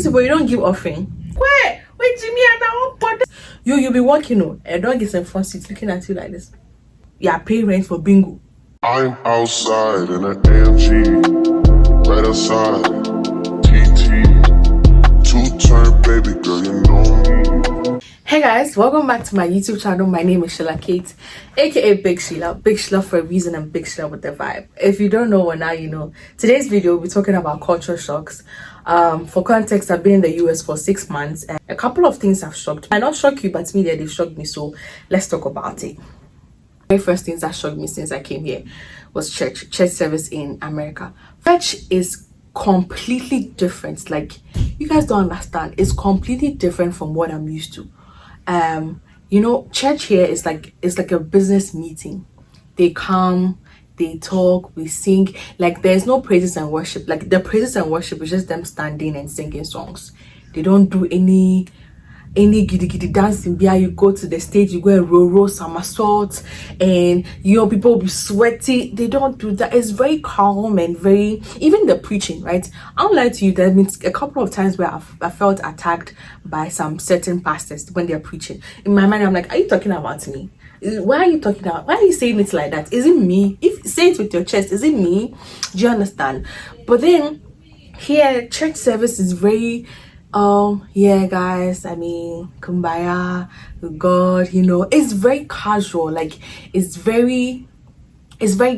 people, you don't give offering. Wait, Jimmy, you'll be walking on. A dog is in front seat looking at you like this. Yeah, pay rent for bingo. I'm outside in an AMG, right outside, TT, two-turn baby girl, you know me. Hey guys, welcome back to my YouTube channel. My name is Sheila-kate, aka Big Sheila. Big Sheila for a reason and Big Sheila with the vibe. If you don't know, well, now you know. Today's video, we'll be talking about culture shocks. For context, I've been in the US for 6 months and a couple of things have shocked me. I not shock you, but me, they've shocked me, so let's talk about it. The very first things that shocked me since I came here was church service in America. Church is completely different. Like, you guys don't understand. It's completely different from what I'm used to. You know, church here is like, it's like a business meeting. They come, they talk, we sing. Like, there's no praises and worship. Like, the praises and worship is just them standing and singing songs. They don't do any giddy dancing. You go to the stage, you go and roll somersaults, and you know, people will be sweaty. They don't do that. It's very calm and very, even the preaching, right? I'll lie to you, there have been a couple of times where I felt attacked by some certain pastors when they're preaching. In my mind, I'm like, are you talking about me? Why are you talking about, why are you saying it like that? Is it me? If say it with your chest, is it me? Do you understand? But then here, church service is very, yeah guys, I mean, kumbaya, God, you know, it's very casual. Like, it's very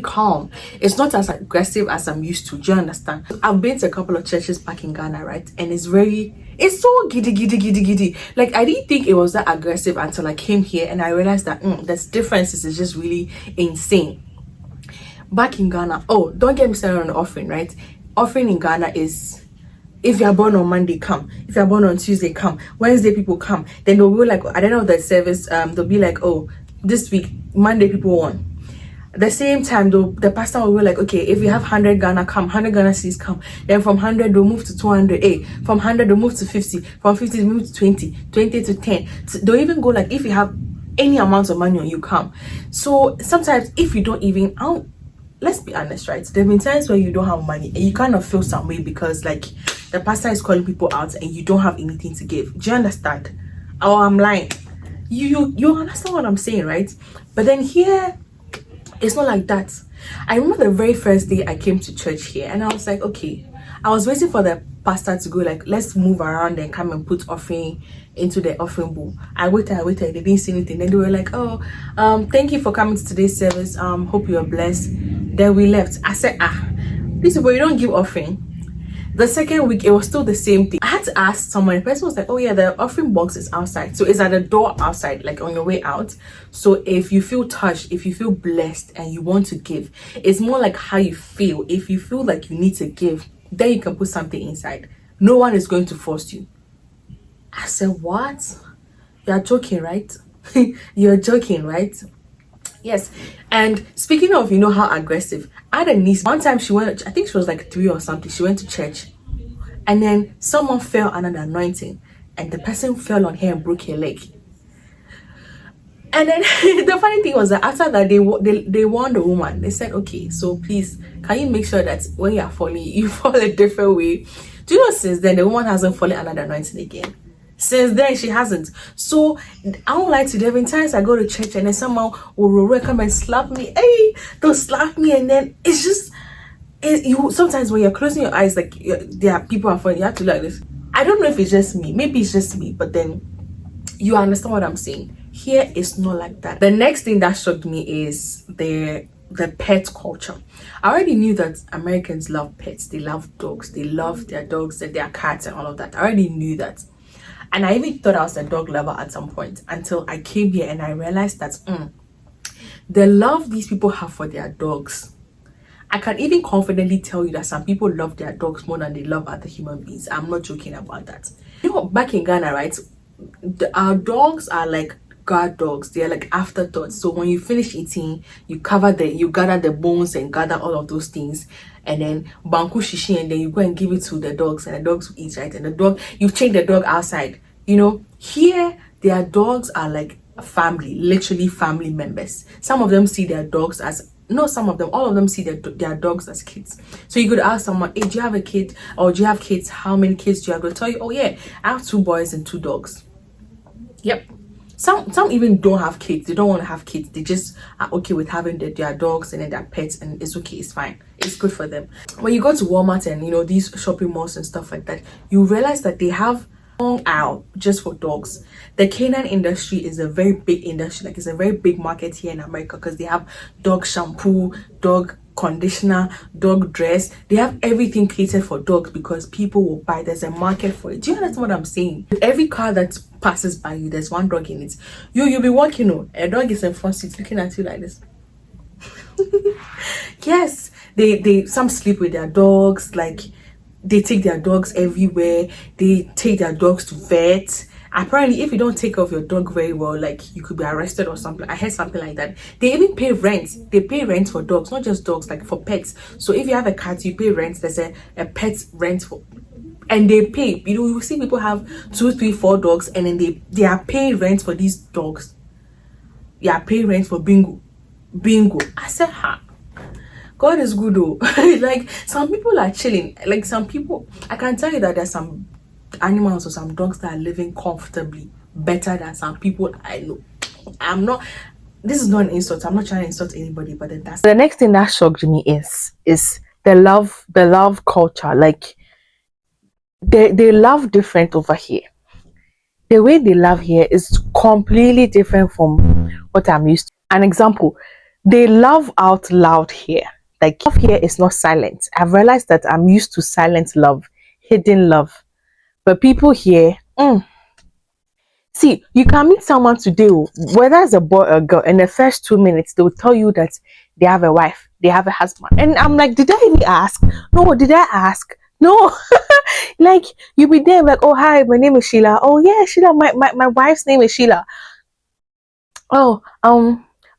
calm. It's not as aggressive as I'm used to. Do you understand? I've been to a couple of churches back in Ghana, right? And it's so giddy. Like, I didn't think it was that aggressive until I came here and I realized that there's differences. Is just really insane. Back in Ghana, oh, don't get me started on the offering, right? Offering in Ghana is, if you're born on Monday, come. If you're born on Tuesday, come. Wednesday, people come. Then they'll be like, at the end of the service, they'll be like, oh, this week, Monday, people won. At the same time, though, the pastor will be like, okay, if you have 100 Ghana, come. 100 Ghana cedis, come. Then from 100, they'll move to 200. From 100, they'll move to 50. From 50, they'll move to 20. 20 to 10. They'll even go like, if you have any amount of money on you, come. So sometimes, if you don't even, let's be honest, right? There have been times where you don't have money and you kind of feel some way because, like, the pastor is calling people out and you don't have anything to give. Do you understand? Oh, I'm lying. You understand what I'm saying, right? But then here, it's not like that. I remember the very first day I came to church here and I was like, okay, I was waiting for the pastor to go like, let's move around and come and put offering into the offering bowl. I waited, they didn't see anything. Then they were like, oh, thank you for coming to today's service. Hope you are blessed. Then we left. I said, these people, you don't give offering. The second week, it was still the same thing. I had to ask someone. The person was like, oh yeah, the offering box is outside. So it's at the door outside, like on your way out. So if you feel touched, if you feel blessed and you want to give, it's more like how you feel. If you feel like you need to give, then you can put something inside. No one is going to force you. I said, what? You're joking, right? You're joking, right? Yes. And speaking of, you know, how aggressive, I had a niece. One time she went, I think she was like 3 or something. She went to church and then someone fell under the anointing and the person fell on her and broke her leg. And then the funny thing was that after that, they warned the woman. They said, okay, so please, can you make sure that when you are falling, you fall a different way? Do you know, since then, the woman hasn't fallen under the anointing again. Since then, she hasn't. So I don't like to. There have been times I go to church and then someone will come and slap me. Hey, they'll slap me, and then it's just you. Sometimes when you're closing your eyes, like there are people are falling, you have to look like this. I don't know if it's just me. Maybe it's just me, but then you understand what I'm saying. Here it's not like that. The next thing that shocked me is the pet culture. I already knew that Americans love pets. They love dogs. They love their dogs and their cats and all of that. I already knew that. And I even thought I was a dog lover at some point until I came here and I realized that the love these people have for their dogs. I can even confidently tell you that some people love their dogs more than they love other human beings. I'm not joking about that. You know, back in Ghana, right, our dogs are like guard dogs. They're like afterthoughts. So when you finish eating, you gather the bones and gather all of those things, and then banku shishi, and then you go and give it to the dogs, and the dogs will eat, right? And the dog, you take the dog outside. You know, here their dogs are like a family, literally family members. Some of them see their dogs as no, some of them, all of them see their dogs as kids. So you could ask someone, hey, do you have a kid, or do you have kids? How many kids do you have? They'll tell you, oh yeah, I have 2 boys and 2 dogs. Yep. Some even don't have kids. They don't want to have kids. They just are okay with having their dogs and then their pets, and it's okay, it's fine, it's good for them. When you go to Walmart and these shopping malls and stuff like that, you realize that they have long aisle just for dogs. The canine industry is a very big industry, like it's a very big market here in America, because they have dog shampoo, dog conditioner, dog dress. They have everything catered for dogs because people will buy. There's a market for it. Do you understand what I'm saying? With every car that passes by you, there's one dog in it. You'll be walking, a dog is in front seat looking at you like this. Yes, they some sleep with their dogs, like they take their dogs everywhere. They take their dogs to vets. Apparently, if you don't take care of your dog very well, like you could be arrested or something. I heard something like that. They even pay rent. They pay rent for dogs, not just dogs, like for pets. So if you have a cat, you pay rent. There's a pet rent for, and they pay. You see people have 2, 3, 4 dogs, and then they are paying rent for these dogs. They are paying rent for bingo. I said, ha. God is good though. Like some people are chilling. Like some people, I can tell you that there's some animals or some dogs that are living comfortably better than some people I know. I'm not, this is not an insult, I'm not trying to insult anybody, but then that's the next thing that shocked me is the love culture. Like they love different over here. The way they love here is completely different from what I'm used to. An example, they love out loud here. Like love here is not silent. I've realized that I'm used to silent love, hidden love. But people here, see, you can meet someone today, whether it's a boy or a girl, in the first 2 minutes, they will tell you that they have a wife, they have a husband. And I'm like, did I even ask? No, did I ask? No. Like, you be there like, oh, hi, my name is Sheila. Oh, yeah, Sheila, my wife's name is Sheila. Oh,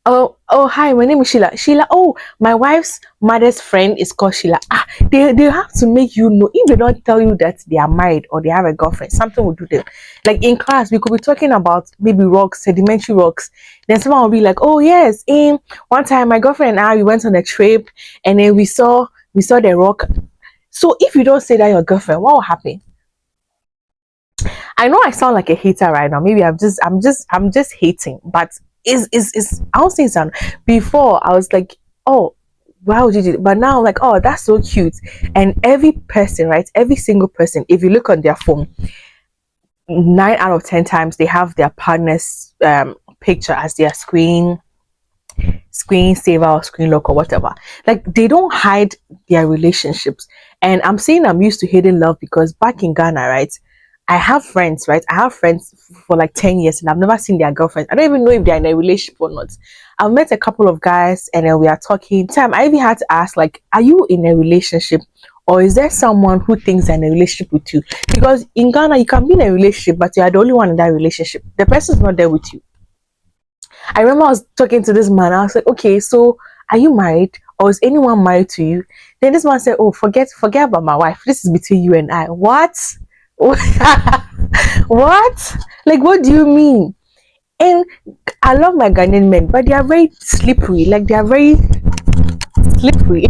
hi, my name is Sheila. Sheila, oh, my wife's mother's friend is called Sheila. They have to make you know. If they don't tell you that they are married or they have a girlfriend, something will do them. Like in class, we could be talking about maybe rocks, sedimentary rocks. Then someone will be like, oh yes, one time my girlfriend and I, we went on a trip, and then we saw the rock. So if you don't say that your girlfriend, what will happen? I know I sound like a hater right now. Maybe I'm just hating, but is I don't say sound. Before I was like, oh, why would you do it? But now I'm like, oh, that's so cute. And every person, right? Every single person, if you look on their phone, 9 out of 10 times they have their partner's picture as their screensaver or screen lock or whatever. Like they don't hide their relationships. And I'm saying I'm used to hidden love because back in Ghana, right, I have friends, right? I have friends for like 10 years and I've never seen their girlfriends. I don't even know if they're in a relationship or not. I've met a couple of guys and then we are talking. Time I even had to ask, like, are you in a relationship? Or is there someone who thinks they're in a relationship with you? Because in Ghana, you can be in a relationship, but you are the only one in that relationship. The person's not there with you. I remember I was talking to this man. I was like, okay, so are you married? Or is anyone married to you? Then this man said, oh, forget about my wife. This is between you and I. What? What? Like, what do you mean? And I love my Ghanaian men, but they are very slippery. Like, they are very slippery.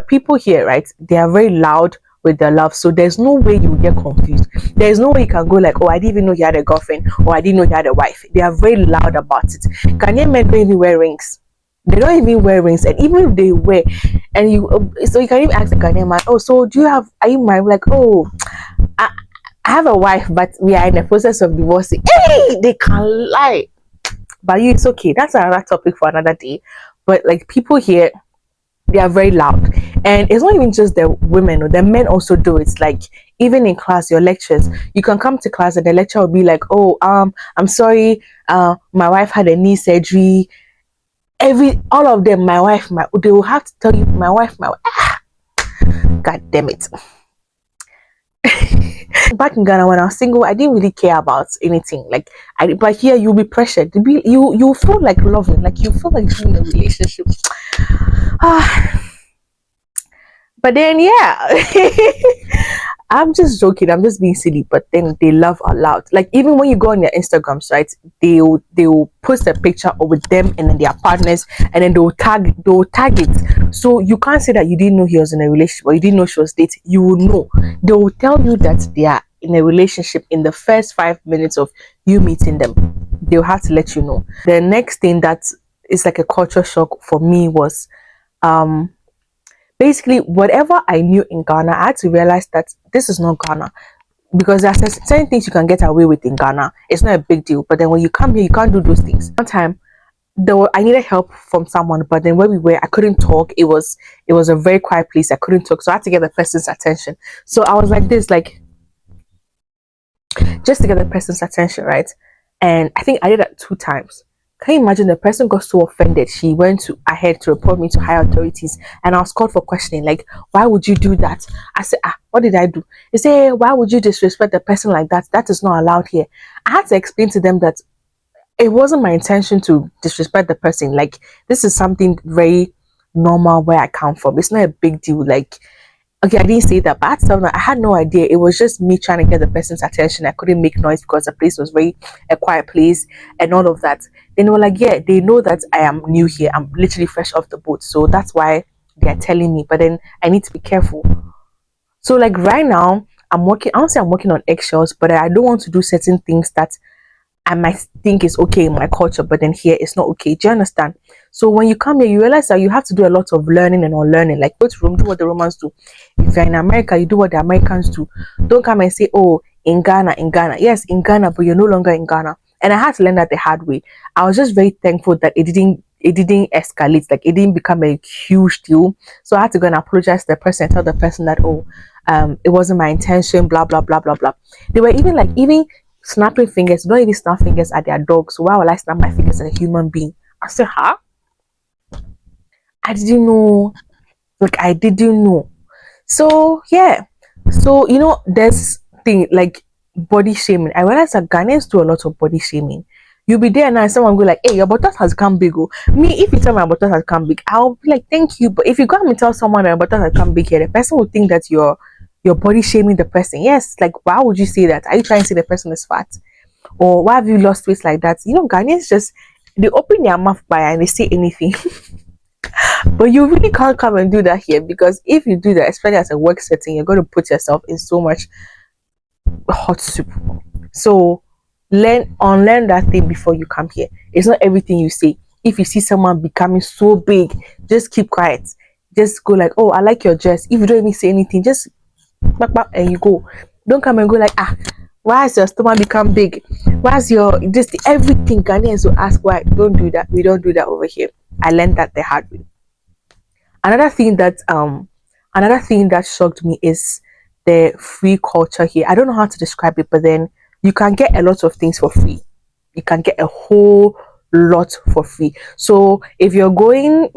People here, right? They are very loud with their love, so there's no way you will get confused. There's no way you can go like, oh, I didn't even know he had a girlfriend, or I didn't know he had a wife. They are very loud about it. Ghanaian men don't even wear rings. They don't even wear rings, and even if they wear, and so you can even ask the Ghanaian man, oh, so are you married? Like, oh, I have a wife, but we are in the process of divorcing. Hey, they can lie. But you, it's okay. That's another topic for another day. But like people here, they are very loud. And it's not even just the women, or the men also do it. Like even in class, your lectures, you can come to class and the lecturer will be like, oh, I'm sorry, my wife had a knee surgery. All of them, they will have to tell you, my wife. God damn it. Back in Ghana, when I was single, I didn't really care about anything. Like, but here you'll be pressured to be. You feel like loving, like you feel like you're in a relationship. But then, yeah, I'm just joking, I'm just being silly, but then they laugh out loud. Like even when you go on their Instagrams, right? They'll post a picture with them and then their partners, and then they'll tag it. So you can't say that you didn't know he was in a relationship or you didn't know she was dating. You will know. They will tell you that they are in a relationship in the first 5 minutes of you meeting them. They'll have to let you know. The next thing that is like a culture shock for me was um basically whatever I knew in Ghana, I had to realize that this is not Ghana, because there's certain things you can get away with in Ghana. It's not a big deal, but then when you come here, you can't do those things. One time, I needed help from someone, but then where we were, I couldn't talk. It was a very quiet place. I couldn't talk, so I had to get the person's attention. So I was like this, like just to get the person's attention, right? And I think I did that 2 times. Can you imagine, the person got so offended she went to ahead to report me to higher authorities, and I was called for questioning, like, why would you do that? I said, what did I do? They say, hey, why would you disrespect the person like that? That is not allowed here. I had to explain to them that it wasn't my intention to disrespect the person. Like, this is something very normal where I come from. It's not a big deal. Like, okay, I didn't say that, but I had no idea. It was just me trying to get the person's attention. I couldn't make noise because the place was very a quiet place and all of that. Then they were like, yeah, they know that I am new here. I'm literally fresh off the boat, so that's why they are telling me. But then I need to be careful. So like right now, I'm working. I don't say I'm working on eggshells, but I don't want to do certain things that I might think is okay in my culture, but then here it's not okay. Do you understand? So when you come here, you realize that you have to do a lot of learning and unlearning. Like go to Rome, do what the Romans do. If you're in America, you do what the Americans do. Don't come and say, oh, in Ghana, in Ghana. Yes, in Ghana, but you're no longer in Ghana. And I had to learn that the hard way. I was just very thankful that it didn't escalate, like it didn't become a huge deal. So I had to go and apologize to the person, tell the person that, oh, it wasn't my intention, blah blah blah blah blah. They were even snapping fingers. Don't even snap fingers at their dogs. So why would I snap my fingers at a human being? I said, huh? I didn't know. Like I didn't know. So yeah. So there's thing like body shaming. I realized that Ghanaians do a lot of body shaming. You'll be there and someone go like, hey, your buttocks has come big. Oh. Me, if you tell me my buttocks has come big, I'll be like, thank you. But if you go and tell someone that your buttocks has come big here, the person will think that you're body shaming the person. Yes, like why would you say that? Are you trying to say the person is fat? Or why have you lost weight like that? Ghanaians just they open their mouth by and they say anything. But you really can't come and do that here, because if you do that, especially as a work setting, you're going to put yourself in so much hot soup. So unlearn that thing before you come here. It's not everything you say. If you see someone becoming so big, just keep quiet. Just go like, oh, I like your dress. If you don't even say anything, just back, back, and you go. Don't come and go like, why has your stomach become big? Why's your just everything? Ghanaians will ask why. Don't do that. We don't do that over here. I learned that the hard way. Another thing that shocked me is the free culture here. I don't know how to describe it, but then you can get a lot of things for free. You can get a whole lot for free. So if you're going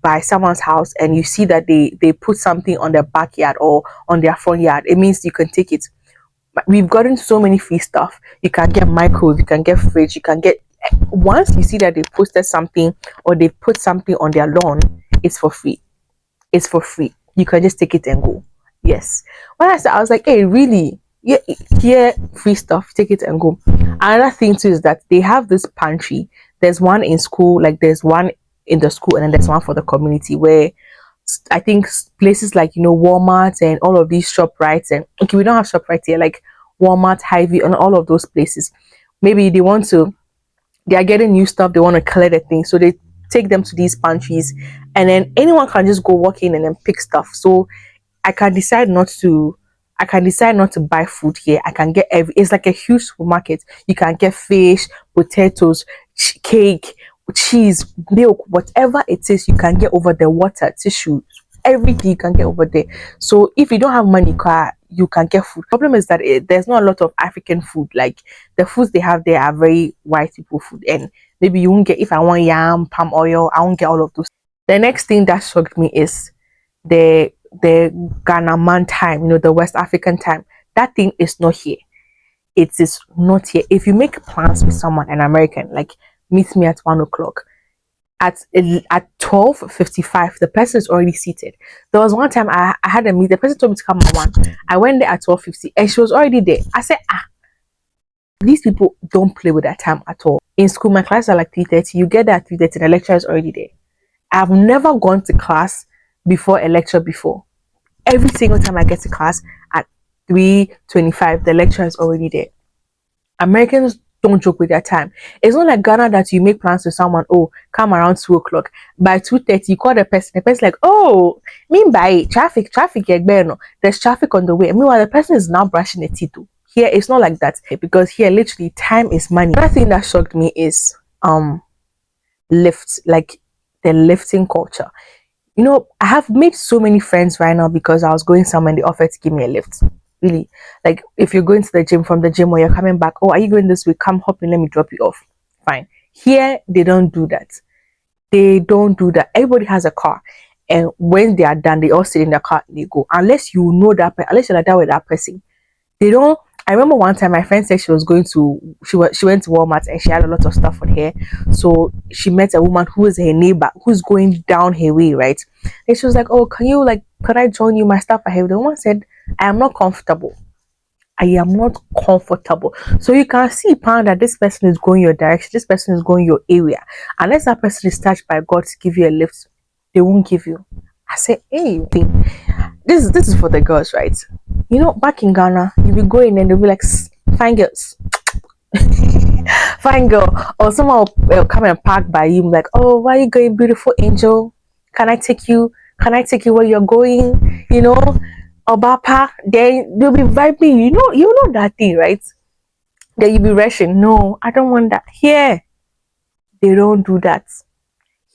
by someone's house and you see that they put something on their backyard or on their front yard, it means you can take it. We've gotten so many free stuff. You can get microwave, you can get fridge, you can get, once you see that they posted something or they put something on their lawn, it's for free. It's for free. You can just take it and go. Yes. When I said, I was like, hey, really? Yeah, here free stuff, take it and go. Another thing too is that they have this pantry. There's one in school, like there's one in the school, and then there's one for the community, where I think places like Walmart and all of these ShopRites, and okay, we don't have ShopRite here, like Walmart, Hy-Vee, and all of those places. Maybe they are getting new stuff, they want to clear the thing, so they take them to these pantries, and then anyone can just go walk in and then pick stuff. So I can decide not to buy food here. I can get it's like a huge supermarket. You can get fish, potatoes, cake, cheese, milk, whatever it is, you can get over there. Water, tissue, everything you can get over there. So if you don't have money, you can get food. Problem is that there's not a lot of African food. Like the foods they have there are very white people food, and maybe you won't get, if I want yam, palm oil, I won't get all of those. The next thing that shocked me is the Ghana man time, the West African time. That thing is not here. It is not here. If you make plans with someone, an American, like meet me at 1 o'clock, at 12:55, the person is already seated. There was one time I had a meet. The person told me to come at 1. I went there at 12:50, and she was already there. I said, these people don't play with that time at all. In school, my classes are like 3:30. You get there at 3:30, the lecturer is already there. I've never gone to class before a lecture before. Every single time I get to class at 3:25, the lecturer is already there. Americans don't joke with their time. It's not like Ghana that you make plans with someone, oh, come around 2 o'clock. By 2:30, you call the person's like, oh, mean by traffic, there's traffic on the way. Meanwhile, the person is now brushing the teeth too. Here, it's not like that because here, literally, time is money. Another thing that shocked me is lifts, like the lifting culture. You know, I have made so many friends right now because I was going somewhere and they offered to give me a lift. Really, like if you're going to the gym, from the gym or you're coming back, oh, are you going this way? Come hop in, let me drop you off. Fine. Here, they don't do that. They don't do that. Everybody has a car, and when they are done, they all sit in the car and they go. Unless you know that, unless you're like that with that person, they don't. I remember one time my friend said she went to Walmart and she had a lot of stuff on her. So she met a woman who is her neighbor who's going down her way, right? And she was like, oh, could I join you? My stuff I have. The woman said, I am not comfortable. I am not comfortable. So you can see, Pound, that this person is going your direction, this person is going your area. Unless that person is touched by God to give you a lift, they won't give you. I said, hey, this is for the girls, right? You know, back in Ghana, you be going and they'll be like, fine girls. Fine girl. Or someone will come and park by you, like, oh, where are you going, beautiful angel? Can I take you? Can I take you where you're going? You know, or Bapa, then they'll be vibing. You know that thing, right? Then you'll be rushing. No, I don't want that. Here, they don't do that.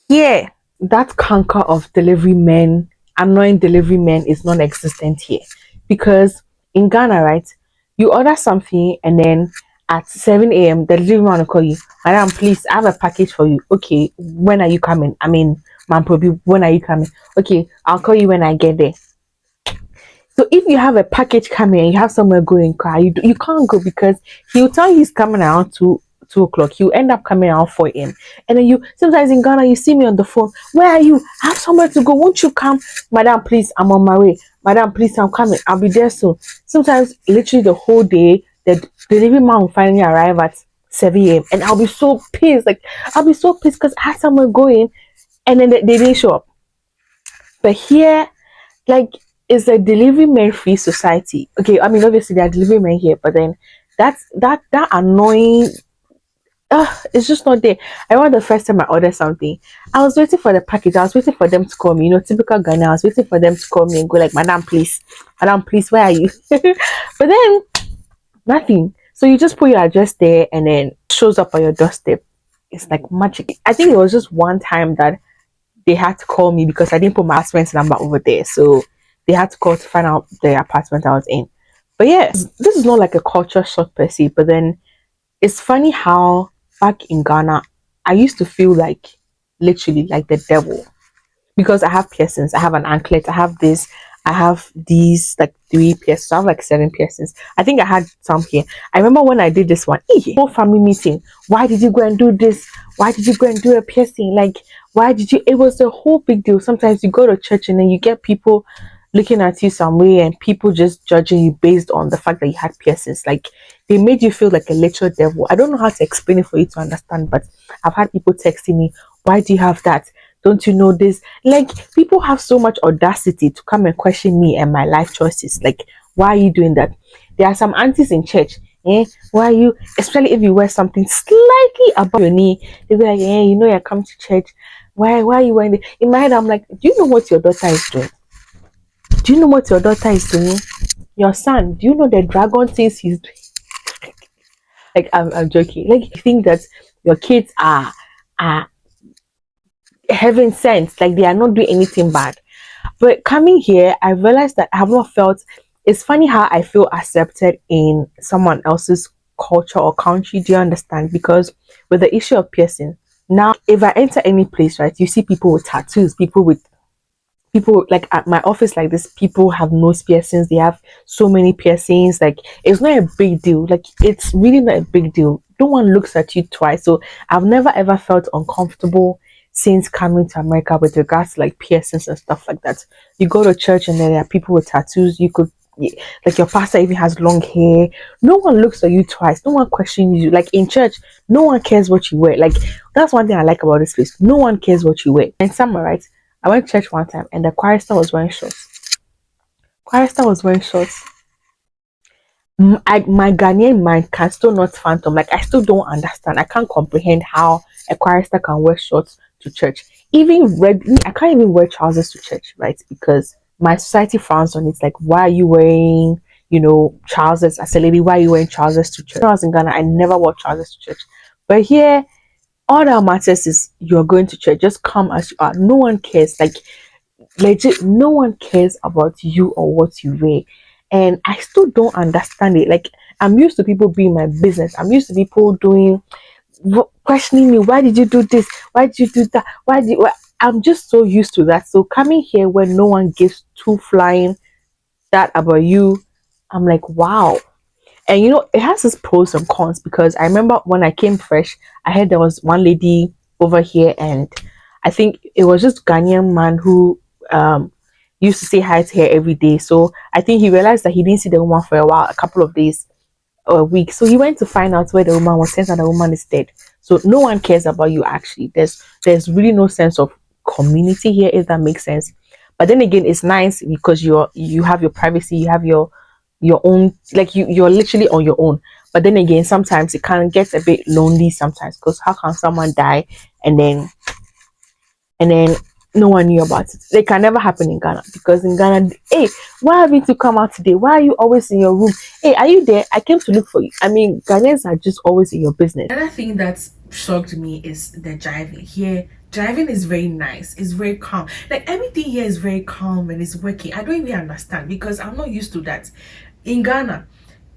Here, that canker of delivery men, annoying delivery men is non-existent here. Because in Ghana, right, you order something and then at 7 a.m. the delivery man will call you, madam, please, I have a package for you. Okay, when are you coming? I mean, man, probably when are you coming? Okay, I'll call you when I get there. So if you have a package coming and you have somewhere going, you can't go because he'll tell you he's coming around 2 o'clock. You end up coming around 4 a.m. And then you sometimes in Ghana you see me on the phone. Where are you? I have somewhere to go. Won't you come? Madam, please, I'm on my way. Madam, please, I'm coming. I'll be there soon. Sometimes literally the whole day the delivery man will finally arrive at 7 a.m. and I'll be so pissed. Like I'll be so pissed because I had somewhere going and then they didn't show up. But here, like, it's a delivery man free society. Okay, I mean obviously there are delivery men here, but then that annoying it's just not there. I remember the first time I ordered something, I was waiting for the package. I was waiting for them to call me. You know, typical Ghana. I was waiting for them to call me and go like, madam, please, where are you? But then nothing. So you just put your address there and then it shows up on your doorstep. It's like magic. I think it was just one time that they had to call me because I didn't put my husband's number over there. So they had to call to find out the apartment I was in. But yeah, this is not like a culture shock per se, but then it's funny how back in Ghana, I used to feel like literally like the devil because I have piercings. I have an anklet. I have this. I have these like 3 piercings. I have like 7 piercings. I think I had some here. I remember when I did this one, whole family meeting. Why did you go and do this? Why did you go and do a piercing? Like, why did you? It was a whole big deal. Sometimes you go to church and then you get people looking at you some way and people just judging you based on the fact that you had piercings. Like they made you feel like a literal devil. I don't know how to explain it for you to understand, but I've had people texting me, why do you have that? Don't you know this? Like people have so much audacity to come and question me and my life choices. Like, why are you doing that? There are some aunties in church. Why are you, especially if you wear something slightly above your knee, they'll be like, you know, you come to church. Why are you wearing it? In my head, I'm like, do you know what your daughter is doing? Do you know what your daughter is doing? Your son, do you know the dragon things he's doing? Like, I'm joking. Like, you think that your kids are heaven sent, like they are not doing anything bad. But coming here, I realized that I have not felt. It's funny how I feel accepted in someone else's culture or country. Do you understand? Because with the issue of piercing, now if I enter any place, right, you see people with tattoos, people like at my office like this, people have nose piercings, they have so many piercings. Like it's not a big deal. Like it's really not a big deal. No one looks at you twice. So I've never ever felt uncomfortable since coming to America with regards to like piercings and stuff like that. You go to church and then there are people with tattoos. You could like your pastor even has long hair. No one looks at you twice. No one questions you. Like in church, no one cares what you wear. Like that's one thing I like about this place. No one cares what you wear. In summer, right? I went to church one time and the chorister was wearing shorts. Chorister was wearing shorts. My Ghanaian mind can still not fathom. Like I still don't understand. I can't comprehend how a chorister can wear shorts to church. Even red, I can't even wear trousers to church, right? Because my society frowns on it. Like, why are you wearing, trousers as a lady? Why are you wearing trousers to church? When I was in Ghana, I never wore trousers to church. But here, all that matters is you're going to church. Just come as you are. No one cares. Like legit, no one cares about you or what you wear. And I still don't understand it. Like I'm used to people being my business. I'm used to people doing questioning me. Why did you do this? Why did you do that? I'm just so used to that. So coming here where no one gives two flying that about you, I'm like, wow. And it has its pros and cons because I remember when I came fresh, I heard there was one lady over here, and I think it was just Ghanaian man who used to say hi to her every day. So I think he realized that he didn't see the woman for a while, a couple of days or a week. So he went to find out where the woman was. Turns out the woman is dead. So no one cares about you actually. There's really no sense of community here, if that makes sense. But then again, it's nice because you have your privacy, you have your own, like you're literally on your own. But then again, sometimes it can get a bit lonely sometimes because how can someone die and then no one knew about it? It can never happen in Ghana because in Ghana, hey, why haven't you come out today? Why are you always in your room? Hey, are you there? I came to look for you. I mean, Ghanaians are just always in your business. Another thing that shocked me is the driving here. Driving is very nice. It's very calm. Like everything here is very calm and it's working. I don't even understand because I'm not used to that. In Ghana,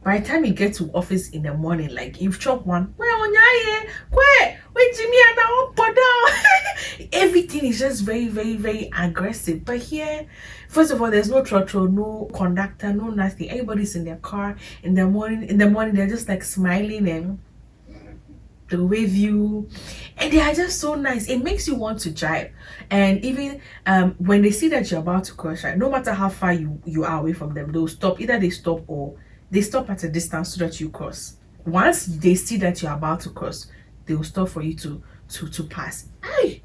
by the time you get to office in the morning, like you've chopped one, Jimmy and I everything is just very, very, very aggressive. But here, first of all, there's no trotro, no conductor, no nothing. Everybody's in their car in the morning. In the morning, they're just like smiling and they wave you, and they are just so nice. It makes you want to drive. And even when they see that you're about to cross, right, no matter how far you are away from them, they'll stop. Either they stop or they stop at a distance so that you cross. Once they see that you're about to cross, they will stop for you to pass. Aye.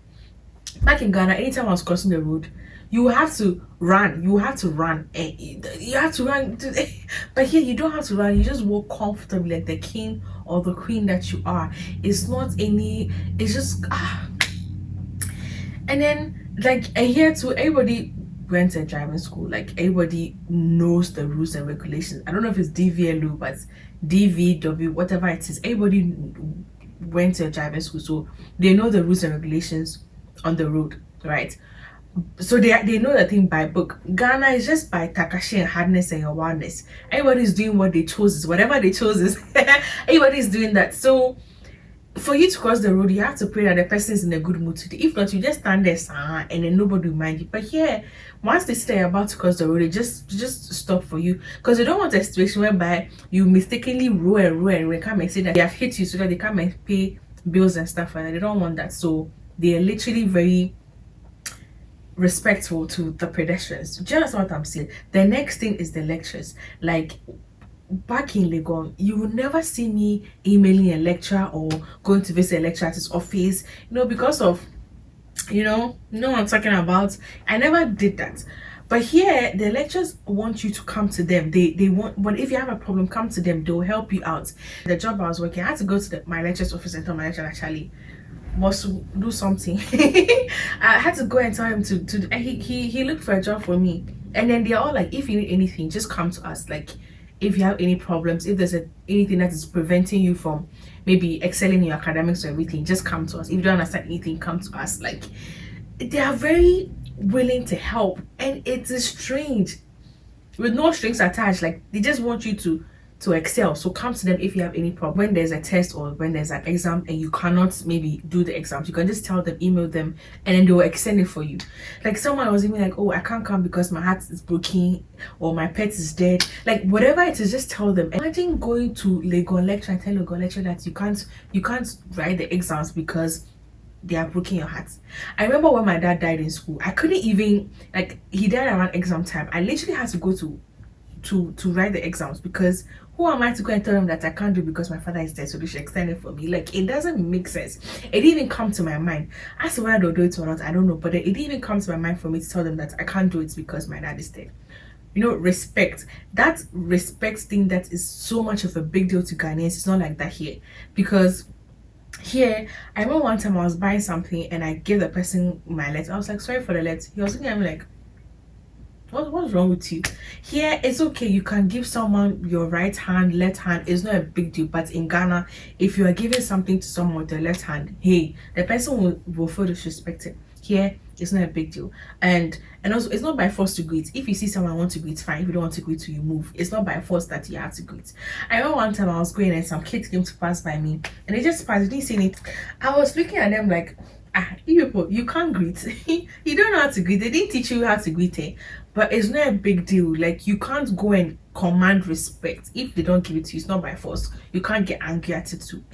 Back in Ghana, anytime I was crossing the road, you have to run. You have to run. You have to run. But here, you don't have to run. You just walk comfortably like the king or the queen that you are. It's not any. It's just. And then, like, here too, everybody went to driving school. Like, everybody knows the rules and regulations. I don't know if it's DVLU, but DVW, whatever it is. Everybody went to driving school, so they know the rules and regulations on the road, right? So they know the thing by book. Ghana is just by takashi and hardness and awareness. Everybody's doing what they chose, whatever they chose is everybody's doing that. So for you to cross the road, you have to pray that the person is in a good mood today. If not, you just stand there and then nobody will mind you. But here, once they say you're about to cross the road, they just stop for you because they don't want a situation whereby you mistakenly roll and come and say that they have hit you so that they come and pay bills and stuff like that. They don't want that. So they are literally very respectful to the pedestrians. Just what I'm saying. The next thing is the lectures. Like back in Legon, you will never see me emailing a lecturer or going to visit a lecturer at his office, because of what I'm talking about. I never did that. But here, the lecturers want you to come to them. They want, but if you have a problem, come to them. They'll help you out. The job I was working, I had to go to my lecturer's office and tell my lecturer actually must do something. I had to go and tell him to and he looked for a job for me. And then they're all like, if you need anything, just come to us. Like if you have any problems, if there's anything that is preventing you from maybe excelling in your academics or everything, just come to us. If you don't understand anything, come to us. Like they are very willing to help, and it is strange with no strings attached. Like they just want you to excel. So come to them if you have any problem. When there's a test or when there's an exam and you cannot maybe do the exams, you can just tell them, email them, and then they will extend it for you. Like someone was even like, oh, I can't come because my heart is broken or my pet is dead. Like whatever it is, just tell them. Imagine going to Legon lecture and tell Legon lecture that you can't write the exams because they are breaking your heart. I remember when my dad died in school, I couldn't even, like, he died around exam time. I literally had to go to write the exams, because who am I to go and tell them that I can't do because my father is dead, so they should extend it for me? Like, it doesn't make sense. It didn't even come to my mind. As to whether they'll do it or not, I don't know, but it didn't even come to my mind for me to tell them that I can't do it because my dad is dead. You know, respect. That respect thing, that is so much of a big deal to Ghanaians. It's not like that here, because here, I remember one time I was buying something and I gave the person my letter. I was like, sorry for the letter. He was looking at me like, what's wrong with you? Here, it's okay, you can give someone your right hand, left hand, it's not a big deal. But in Ghana, if you are giving something to someone with the left hand, hey, the person will feel disrespected. Here, it's not a big deal. And also, it's not by force to greet. If you see someone want to greet, fine. If you don't want to greet, you move. It's not by force that you have to greet. I remember one time I was going and some kids came to pass by me, and they just passed, they didn't say anything. I was looking at them like, you people, you can't greet. You don't know how to greet. They didn't teach you how to greet, eh? But it's not a big deal. Like, you can't go and command respect. If they don't give it to you, it's not by force. You can't get angry at it too.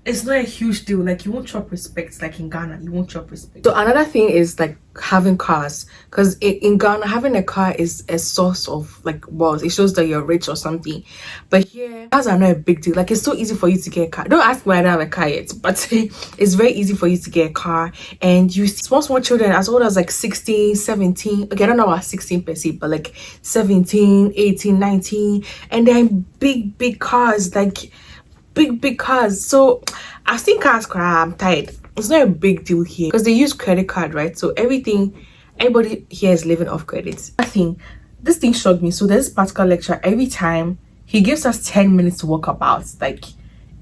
It's not a huge deal. Like, you won't chop respect. Like in Ghana, you won't chop respect. So another thing is like having cars, because in Ghana, having a car is a source of like wealth. It shows that you're rich or something. But here, cars are not a big deal. Like, it's so easy for you to get a car. Don't ask me why I don't have a car yet, but it's very easy for you to get a car. And you see small children as old as like 16, 17. Okay, I don't know about 16 per se, but like 17, 18, 19, and they're in big cars, like big cars. So I've seen cars cry. I'm tired. It's not a big deal here because they use credit card, right? So everybody here is living off credit. I think this thing shocked me. So there's this particular lecturer, every time he gives us 10 minutes to walk about. Like,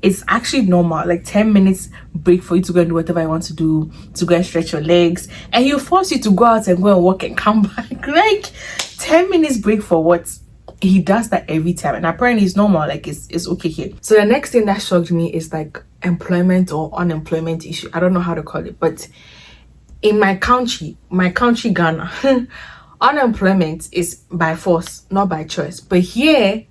it's actually normal, like 10 minutes break for you to go and do whatever you want to do, to go and stretch your legs, and he'll force you to go out and go and walk and come back. Like, 10 minutes break for what? He does that every time, and apparently it's normal. Like, it's okay here. So the next thing that shocked me is like employment or unemployment issue. I don't know how to call it, but in my country Ghana, unemployment is by force, not by choice. But here,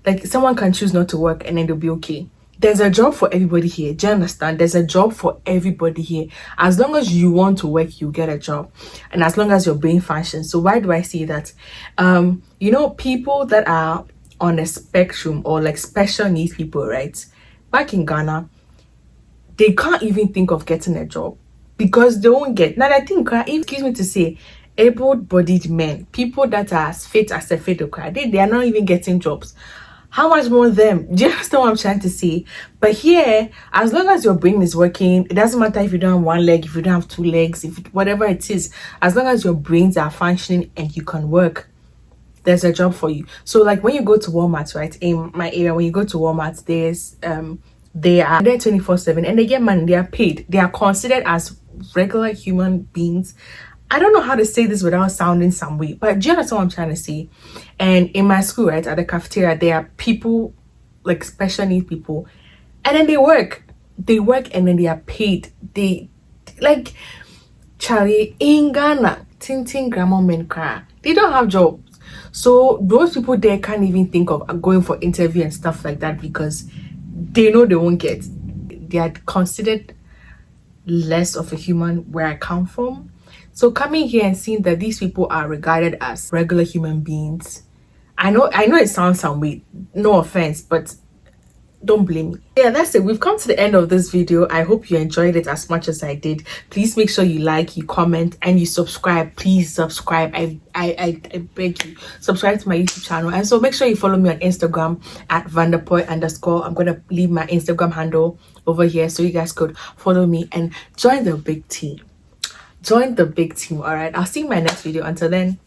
like, someone can choose not to work and then they'll be okay. There's a job for everybody here. Do you understand? There's a job for everybody here. As long as you want to work, you get a job, and as long as your brain functions. So why do I say that? You know, people that are on a spectrum or like special needs people, right? Back in Ghana, they can't even think of getting a job because they won't get. Now I think, excuse me to say, able-bodied men, people that are as fit as a fiddle, they are not even getting jobs. How much more them? Do you understand what I'm trying to say? But here, as long as your brain is working, it doesn't matter if you don't have one leg, if you don't have two legs, whatever it is, as long as your brains are functioning and you can work, there's a job for you. So like when you go to Walmart, right? In my area, when you go to Walmart, they are there 24/7 and they get money, they are paid. They are considered as regular human beings. I don't know how to say this without sounding some way, but do you understand what I'm trying to say? And in my school, right, at the cafeteria, there are people, like special needs people, and then they work and then they are paid. They, like, Charlie, in Ghana, Tintin grandma men cry. They don't have jobs. So those people there can't even think of going for interview and stuff like that because they know they won't get. They are considered less of a human where I come from. So coming here and seeing that these people are regarded as regular human beings, I know it sounds some way, no offense, but don't blame me. Yeah, that's it. We've come to the end of this video. I hope you enjoyed it as much as I did. Please make sure you like, you comment, and you subscribe. Please subscribe. I beg you, subscribe to my YouTube channel. And so make sure you follow me on Instagram at vanderpoy_. I'm gonna leave my Instagram handle over here so you guys could follow me and join the big team. All right, I'll see you in my next video. Until then,